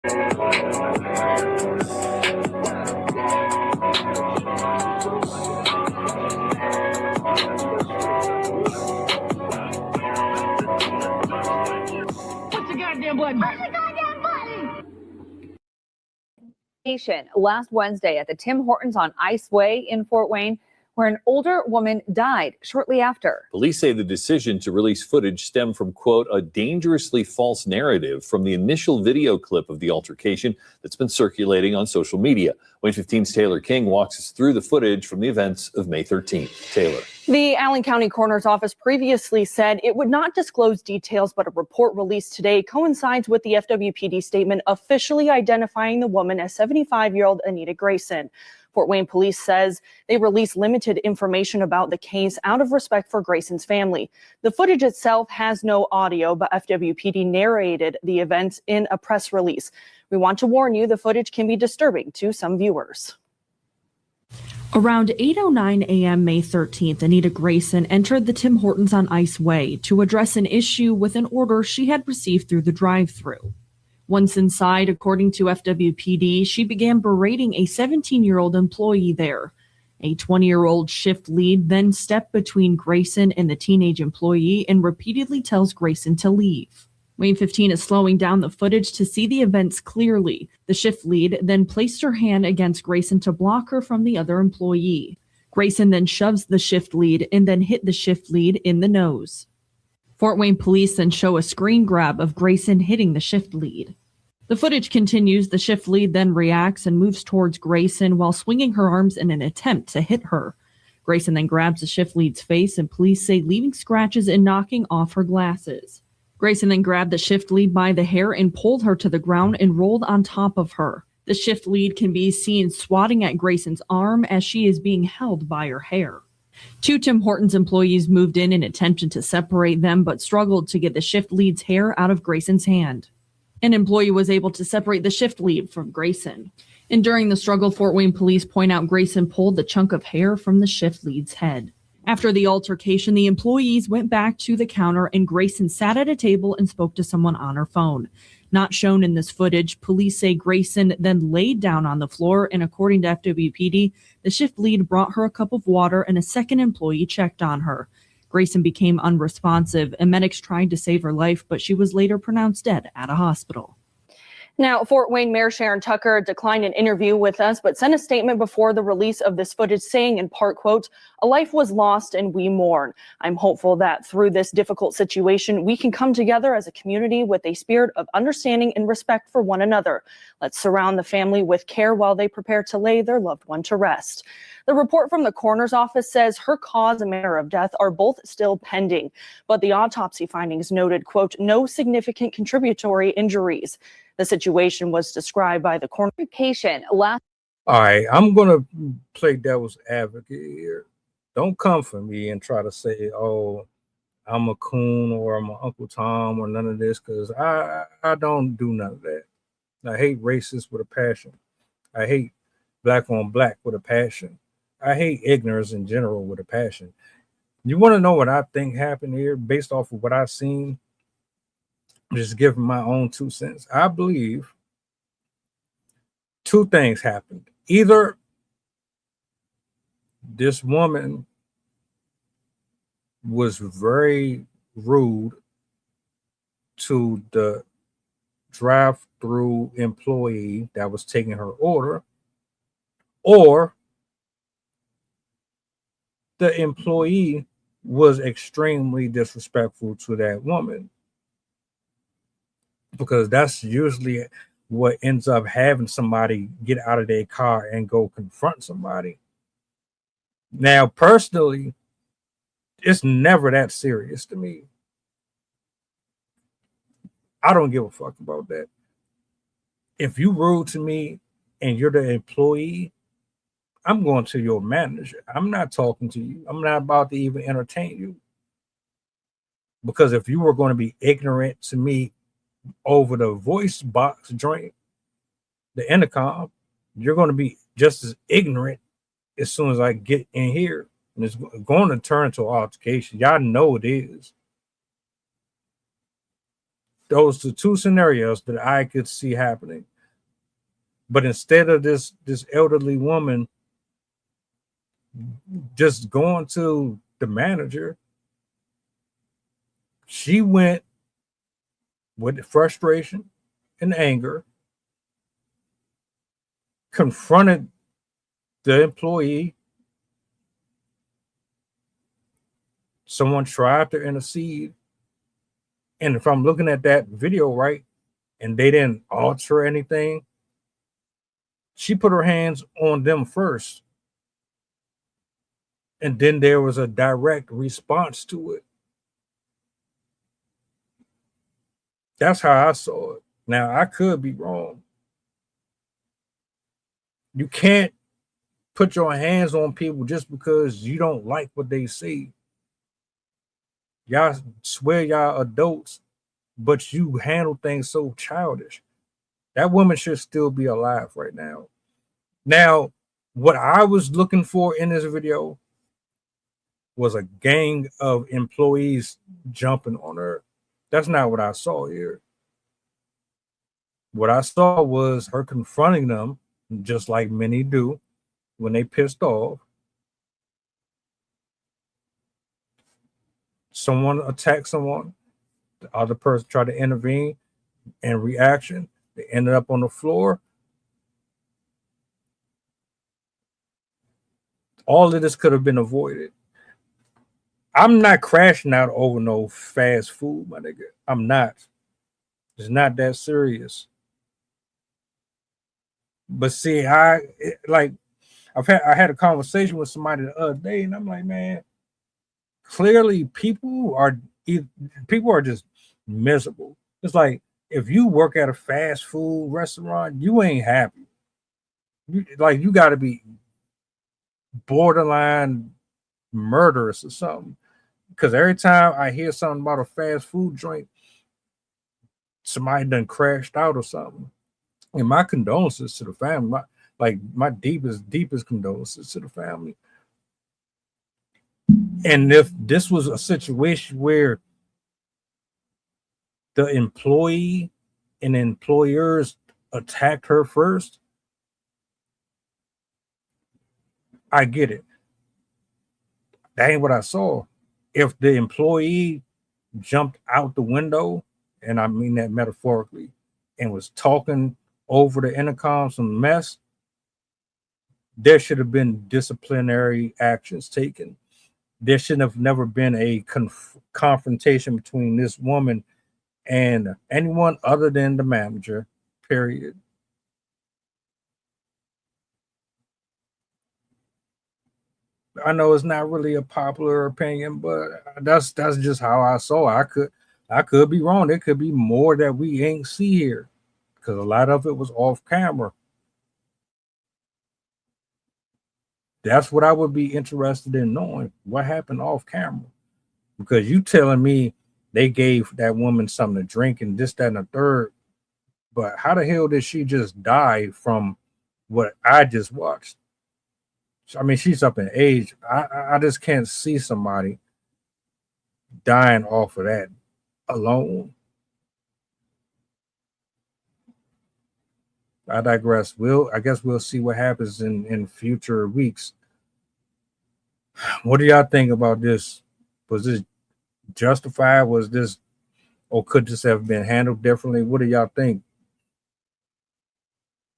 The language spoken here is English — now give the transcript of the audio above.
goddamn button. Push the goddamn button. Last Wednesday at the Tim Hortons on Ice Way in Fort Wayne, where an older woman died shortly after. Police say the decision to release footage stemmed from, quote, a dangerously false narrative from the initial video clip of the altercation that's been circulating on social media. Wayne 15's Taylor King walks us through the footage from the events of May 13th. Taylor. The Allen County Coroner's Office previously said it would not disclose details, but a report released today coincides with the FWPD statement officially identifying the woman as 75-year-old Anita Grayson. Fort Wayne Police says they released limited information about the case out of respect for Grayson's family. The footage itself has no audio, but FWPD narrated the events in a press release. We want to warn you, the footage can be disturbing to some viewers. Around 8:09 a.m. May 13th, Anita Grayson entered the Tim Hortons on Ice Way to address an issue with an order she had received through the drive-thru. Once inside, according to FWPD, she began berating a 17-year-old employee there. A 20-year-old shift lead then stepped between Grayson and the teenage employee and repeatedly tells Grayson to leave. Wayne 15 is slowing down the footage to see the events clearly. The shift lead then placed her hand against Grayson to block her from the other employee. Grayson then shoves the shift lead and then hit the shift lead in the nose. Fort Wayne police then show a screen grab of Grayson hitting the shift lead. The footage continues. The shift lead then reacts and moves towards Grayson while swinging her arms in an attempt to hit her. Grayson then grabs the shift lead's face, and police say leaving scratches and knocking off her glasses. Grayson then grabbed the shift lead by the hair and pulled her to the ground and rolled on top of her. The shift lead can be seen swatting at Grayson's arm as she is being held by her hair. Two Tim Hortons employees moved in and attempted to separate them, but struggled to get the shift lead's hair out of Grayson's hand. An employee was able to separate the shift lead from Grayson. And during the struggle, Fort Wayne police point out Grayson pulled the chunk of hair from the shift lead's head. After the altercation, the employees went back to the counter and Grayson sat at a table and spoke to someone on her phone. Not shown in this footage, police say Grayson then laid down on the floor, and according to FWPD, the shift lead brought her a cup of water and a second employee checked on her. Grayson became unresponsive, and medics tried to save her life, but she was later pronounced dead at a hospital. Now, Fort Wayne Mayor Sharon Tucker declined an interview with us, but sent a statement before the release of this footage saying, in part, quote, "A life was lost and we mourn. I'm hopeful that through this difficult situation, we can come together as a community with a spirit of understanding and respect for one another. Let's surround the family with care while they prepare to lay their loved one to rest." The report from the coroner's office says her cause and manner of death are both still pending, but the autopsy findings noted, quote, "no significant contributory injuries." The situation was described by the coroner. All right, I'm going to play devil's advocate here. Don't come for me and try to say, oh, I'm a coon or I'm an Uncle Tom or none of this, because I don't do none of that. I hate racists with a passion. I hate black on black with a passion. I hate ignorance in general with a passion. You want to know what I think happened here based off of what I've seen? Just giving my own 2 cents. I believe 2 things happened. Either this woman was very rude to the drive-thru employee that was taking her order, or the employee was extremely disrespectful to that woman. Because that's usually what ends up having somebody get out of their car and go confront somebody. Now, personally, it's never that serious to me. I don't give a fuck about that. If you rude to me and you're the employee, I'm going to your manager. I'm not talking to you. I'm not about to even entertain you. Because if you were going to be ignorant to me over the voice box joint, the intercom, you're going to be just as ignorant as soon as I get in here. And it's going to turn to altercation. Y'all know it is. Those are 2 scenarios that I could see happening. But instead of this elderly woman just going to the manager, she went with frustration and anger, confronted the employee. Someone tried to intercede. And if I'm looking at that video right, and they didn't alter anything, she put her hands on them first. And then there was a direct response to it. That's how I saw it. Now, I could be wrong. You can't put your hands on people just because you don't like what they say. Y'all swear y'all adults, but you handle things so childish. That woman should still be alive right now. Now, what I was looking for in this video was a gang of employees jumping on her. That's not what I saw here. What I saw was her confronting them, just like many do when they pissed off. Someone attacked someone, the other person tried to intervene. In reaction, they ended up on the floor. All of this could have been avoided. I'm not crashing out over no fast food, my nigga. I'm not. It's not that serious. But see, I had a conversation with somebody the other day, and I'm like, man, clearly people are just miserable. It's like if you work at a fast food restaurant, you ain't happy. You got to be borderline murderous or something. Because every time I hear something about a fast food joint, somebody done crashed out or something. And my condolences to the family. My deepest condolences to the family. And if this was a situation where the employee and employers attacked her first, I get it. That ain't what I saw. If the employee jumped out the window, and I mean that metaphorically, and was talking over the intercom some mess, there should have been disciplinary actions taken. There should have never been a confrontation between this woman and anyone other than the manager, period. I know it's not really a popular opinion, but that's just how I saw it. I could be wrong. There could be more that we ain't see here, because a lot of it was off camera. That's what I would be interested in knowing. What happened off camera? Because you telling me they gave that woman something to drink and this, that, and the third. But how the hell did she just die from what I just watched? I mean, she's up in age. I just can't see somebody dying off of that alone. I digress. I guess we'll see what happens in future weeks. What do y'all think about this? Was this justified? Was this, or could this have been handled differently? What do y'all think?